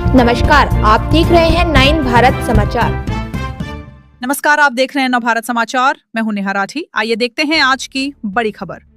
नमस्कार, आप देख रहे हैं 9 भारत समाचार। नमस्कार, आप देख रहे हैं नव भारत समाचार। मैं हूं नेहा राठी। आइए देखते हैं आज की बड़ी खबर।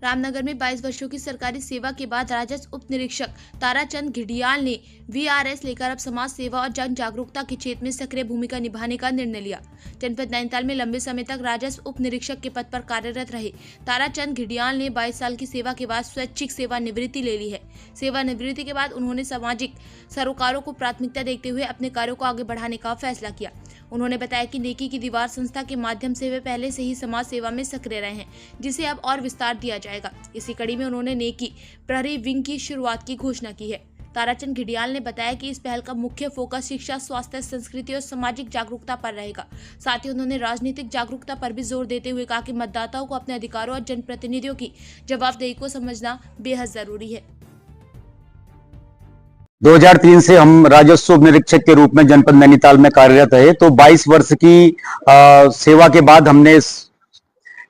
रामनगर में 22 वर्षों की सरकारी सेवा के बाद राजस्व उप निरीक्षक ताराचंद घिडियाल ने वीआरएस लेकर अब समाज सेवा और जन जागरूकता के क्षेत्र में सक्रिय भूमिका निभाने का निर्णय लिया। जनपद नैनीताल में लंबे समय तक राजस्व उप निरीक्षक के पद पर कार्यरत रहे ताराचंद घिडियाल ने 22 साल की सेवा के बाद स्वैच्छिक सेवानिवृत्ति ले ली है। सेवानिवृत्ति के बाद उन्होंने सामाजिक सरोकारों को प्राथमिकता देखते हुए अपने कार्यों को आगे बढ़ाने का फैसला किया। उन्होंने बताया कि नेकी की दीवार संस्था के माध्यम से वे पहले से ही समाज सेवा में सक्रिय रहे हैं, जिसे अब और विस्तार दिया जाएगा। इसी कड़ी में उन्होंने नेकी प्रहरी विंग की शुरुआत की घोषणा की है। ताराचंद घिडियाल ने बताया कि इस पहल का मुख्य फोकस शिक्षा, स्वास्थ्य, संस्कृति और सामाजिक जागरूकता पर रहेगा। साथ ही उन्होंने राजनीतिक जागरूकता पर भी जोर देते हुए कहा कि मतदाताओं को अपने अधिकारों और जनप्रतिनिधियों की जवाबदेही को समझना बेहद जरूरी है। 2003 से हम राजस्व उप निरीक्षक के रूप में जनपद नैनीताल में कार्यरत है। तो 22 वर्ष की सेवा के बाद हमने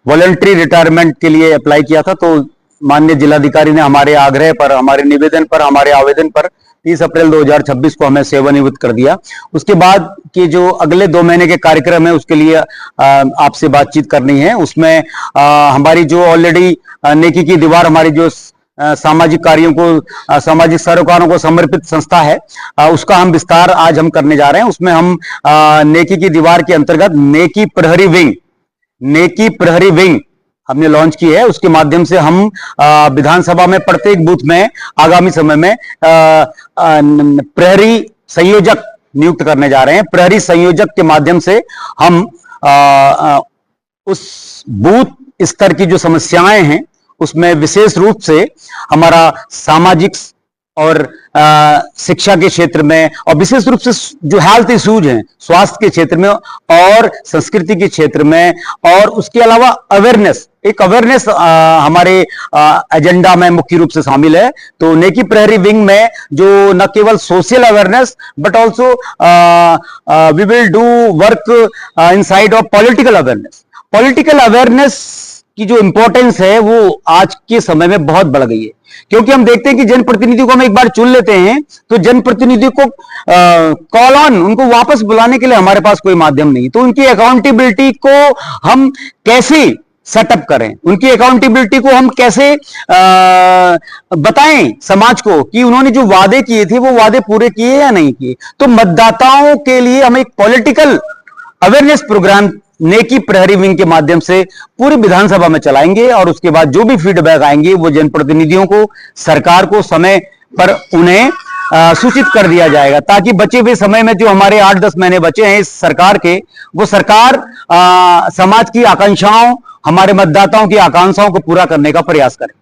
वॉलंटरी रिटायरमेंट के लिए अप्लाई किया था। तो माननीय जिलाधिकारी ने हमारे आग्रह पर, हमारे निवेदन पर, हमारे आवेदन पर 30 अप्रैल 2026 को हमें सेवानिवृत्त कर दिया। उसके बाद के जो अगले 2 महीने के कार्यक्रम है उसके लिए आपसे बातचीत करनी है। उसमें हमारी जो ऑलरेडी नेकी की दीवार, हमारी जो सामाजिक कार्यों को, सामाजिक सरोकारों को समर्पित संस्था है, उसका हम विस्तार आज हम करने जा रहे हैं। उसमें हम नेकी की दीवार के अंतर्गत नेकी प्रहरी विंग हमने लॉन्च की है। उसके माध्यम से हम विधानसभा में प्रत्येक बूथ में आगामी समय में प्रहरी संयोजक नियुक्त करने जा रहे हैं। प्रहरी संयोजक के माध्यम से हम उस बूथ स्तर की जो समस्याएं हैं उसमें विशेष रूप से हमारा सामाजिक और शिक्षा के क्षेत्र में, और विशेष रूप से जो हेल्थ इश्यूज हैं, स्वास्थ्य के क्षेत्र में और संस्कृति के क्षेत्र में, और उसके अलावा अवेयरनेस, एक अवेयरनेस हमारे एजेंडा में मुख्य रूप से शामिल है। तो नेकी प्रहरी विंग में जो न केवल social awareness but also we will do work inside of political awareness. Political awareness की जो इंपॉर्टेंस है वो आज के समय में बहुत बढ़ गई है, क्योंकि हम देखते हैं कि जनप्रतिनिधि को हम एक बार चुन लेते हैं तो जनप्रतिनिधि को कॉल ऑन, उनको वापस बुलाने के लिए हमारे पास कोई माध्यम नहीं। तो उनकी अकाउंटेबिलिटी को हम कैसे सेटअप करें, उनकी अकाउंटेबिलिटी को हम कैसे बताएं समाज को कि उन्होंने जो वादे किए थे वो वादे पूरे किए या नहीं किए। तो मतदाताओं के लिए हम एक पॉलिटिकल अवेयरनेस प्रोग्राम नेकी प्रहरी विंग के माध्यम से पूरी विधानसभा में चलाएंगे, और उसके बाद जो भी फीडबैक आएंगे वो जनप्रतिनिधियों को, सरकार को समय पर उन्हें सूचित कर दिया जाएगा, ताकि बचे हुए समय में जो हमारे 8-10 महीने बचे हैं इस सरकार के, वो सरकार समाज की आकांक्षाओं, हमारे मतदाताओं की आकांक्षाओं को पूरा करने का प्रयास करे।